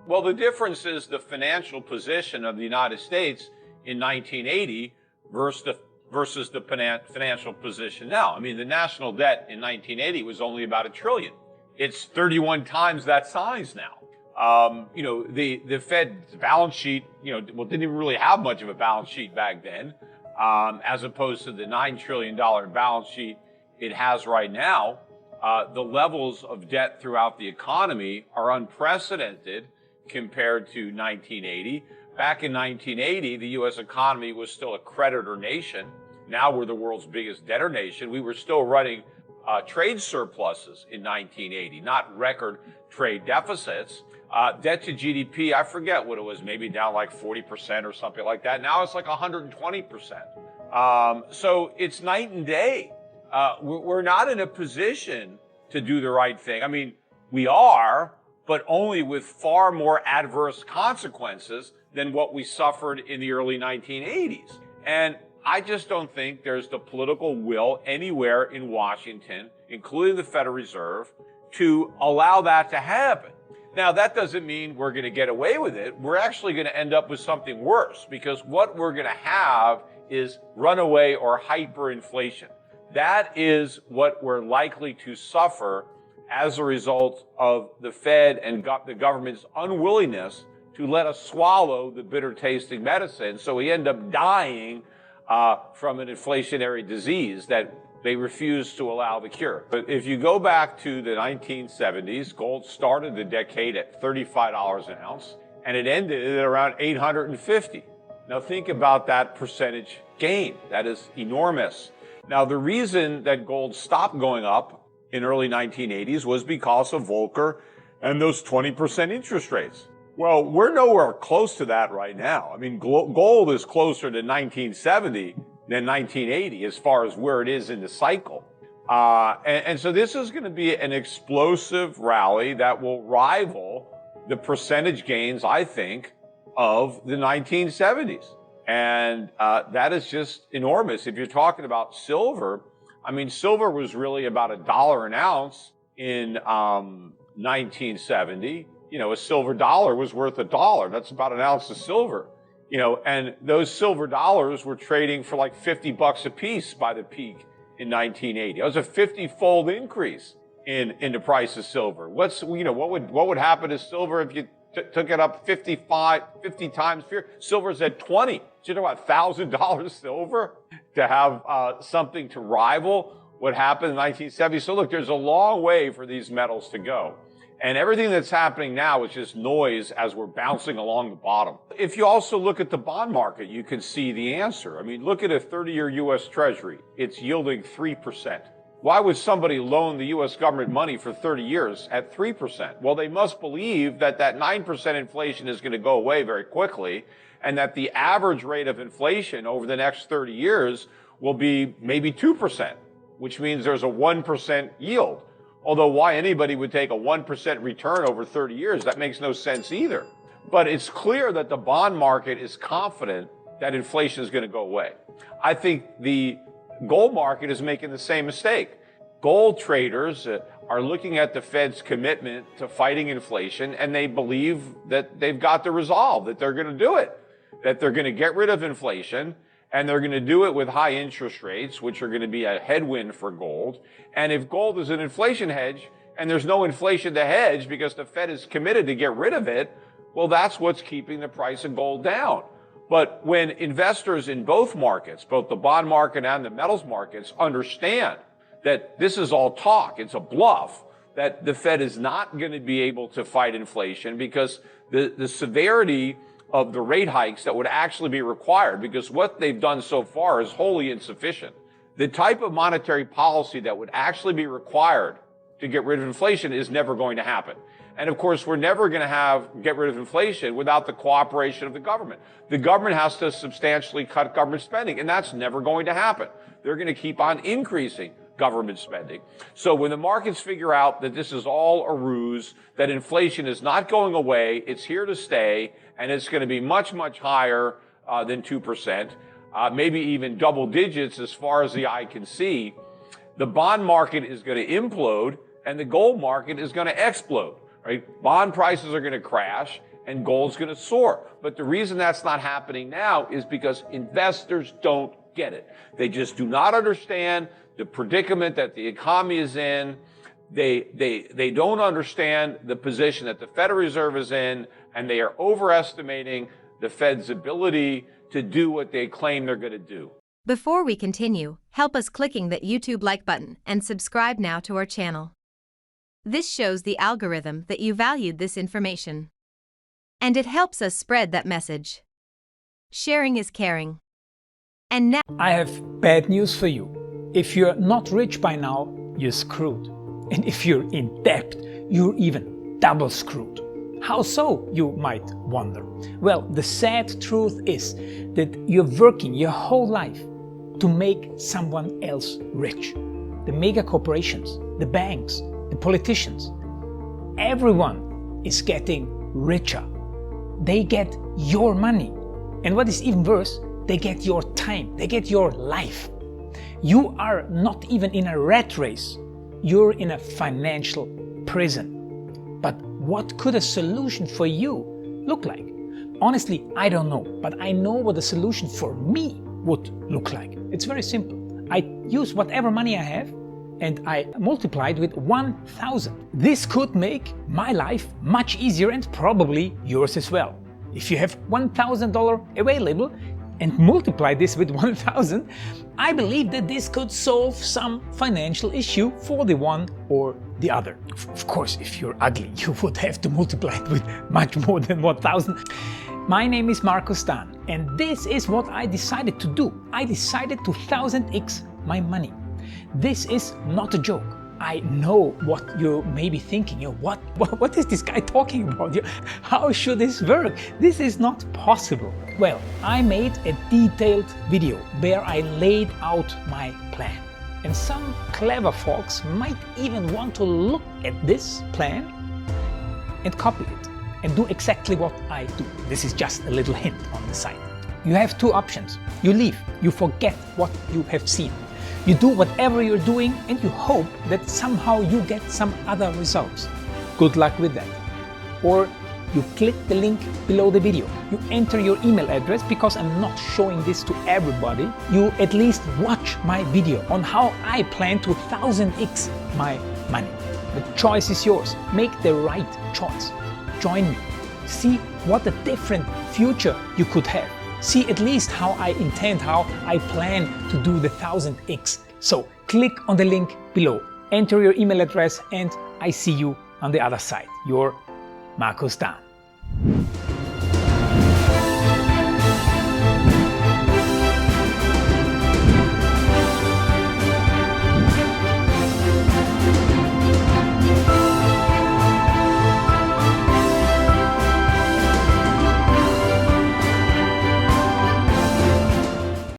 Well, the difference is the financial position of the United States in 1980 versus the financial position now. I mean, the national debt in 1980 was only about $1 trillion. It's 31 times that size now. The Fed's balance sheet, didn't even really have much of a balance sheet back then, as opposed to the $9 trillion balance sheet it has right now. The levels of debt throughout the economy are unprecedented compared to 1980. Back in 1980, the U.S. economy was still a creditor nation. Now we're the world's biggest debtor nation. We were still running trade surpluses in 1980, not record trade deficits. Debt to GDP, I forget what it was, maybe down like 40% or something like that. Now it's like 120%. So it's night and day. We're not in a position to do the right thing. I mean, we are, but only with far more adverse consequences than what we suffered in the early 1980s. And I just don't think there's the political will anywhere in Washington, including the Federal Reserve, to allow that to happen. Now, that doesn't mean we're going to get away with it. We're actually going to end up with something worse, because what we're going to have is runaway or hyperinflation. That is what we're likely to suffer as a result of the Fed and the government's unwillingness to let us swallow the bitter-tasting medicine. So we end up dying from an inflationary disease that they refuse to allow the cure. But if you go back to the 1970s, gold started the decade at $35 an ounce, and it ended at around $850. Now think about that percentage gain. That is enormous. Now the reason that gold stopped going up in early 1980s was because of Volcker and those 20% interest rates. Well, we're nowhere close to that right now. I mean, gold is closer to 1970 than 1980 as far as where it is in the cycle. And so this is going to be an explosive rally that will rival the percentage gains, I think, of the 1970s. And that is just enormous. If you're talking about silver, I mean, silver was really about $1 an ounce in 1970. A silver dollar was worth $1. That's about an ounce of silver. And those silver dollars were trading for like $50 a piece by the peak in 1980. It was a 50-fold increase in the price of silver. What would happen to silver if you took it up 50 times? Silver's at 20. So you're talking about $1,000 silver to have something to rival what happened in 1970. So look, there's a long way for these metals to go. And everything that's happening now is just noise as we're bouncing along the bottom. If you also look at the bond market, you can see the answer. I mean, look at a 30-year U.S. Treasury. It's yielding 3%. Why would somebody loan the U.S. government money for 30 years at 3%? Well, they must believe that 9% inflation is going to go away very quickly, and that the average rate of inflation over the next 30 years will be maybe 2%, which means there's a 1% yield. Although why anybody would take a 1% return over 30 years, that makes no sense either. But it's clear that the bond market is confident that inflation is going to go away. I think the gold market is making the same mistake. Gold traders are looking at the Fed's commitment to fighting inflation, and they believe that they've got the resolve, that they're going to do it, that they're going to get rid of inflation, and they're going to do it with high interest rates, which are going to be a headwind for gold. And if gold is an inflation hedge, and there's no inflation to hedge because the Fed is committed to get rid of it, well, that's what's keeping the price of gold down. But when investors in both markets, both the bond market and the metals markets, understand that this is all talk, it's a bluff, that the Fed is not going to be able to fight inflation because the severity of the rate hikes that would actually be required, because what they've done so far is wholly insufficient. The type of monetary policy that would actually be required to get rid of inflation is never going to happen. And of course, we're never going to get rid of inflation without the cooperation of the government. The government has to substantially cut government spending, and that's never going to happen. They're going to keep on increasing government spending. So when the markets figure out that this is all a ruse, that inflation is not going away, it's here to stay, and it's going to be much, much higher than 2%, maybe even double digits as far as the eye can see, the bond market is going to implode and the gold market is going to explode. Right? Bond prices are going to crash and gold's going to soar. But the reason that's not happening now is because investors don't get it. They just do not understand the predicament that the economy is in. They don't understand the position that the Federal Reserve is in, and they are overestimating the Fed's ability to do what they claim they're going to do. Before we continue, help us clicking that YouTube like button and subscribe now to our channel. This shows the algorithm that you valued this information. And it helps us spread that message. Sharing is caring. And now I have bad news for you. If you're not rich by now, you're screwed. And if you're in debt, you're even double screwed. How so, you might wonder? Well, the sad truth is that you're working your whole life to make someone else rich. The mega corporations, the banks, the politicians, everyone is getting richer. They get your money. And what is even worse, they get your time, they get your life. You are not even in a rat race. You're in a financial prison. But what could a solution for you look like? Honestly, I don't know, but I know what a solution for me would look like. It's very simple. I use whatever money I have and I multiply it with 1,000. This could make my life much easier and probably yours as well. If you have $1,000 available and multiply this with 1,000, I believe that this could solve some financial issue for the one or the other. Of course, if you're ugly, you would have to multiply it with much more than 1,000. My name is Markus Dahn, and this is what I decided to do. I decided to 1000x my money. This is not a joke. I know what you may be thinking. What is this guy talking about? How should this work? This is not possible. Well, I made a detailed video where I laid out my plan. And some clever folks might even want to look at this plan and copy it and do exactly what I do. This is just a little hint on the side. You have two options. You leave, you forget what you have seen. You do whatever you're doing and you hope that somehow you get some other results. Good luck with that. Or you click the link below the video. You enter your email address because I'm not showing this to everybody. You at least watch my video on how I plan to 1000x my money. The choice is yours. Make the right choice. Join me. See what a different future you could have. See at least how I intend, how I plan to do the 1000x. So click on the link below, enter your email address, and I see you on the other side. Your Markus Dahn.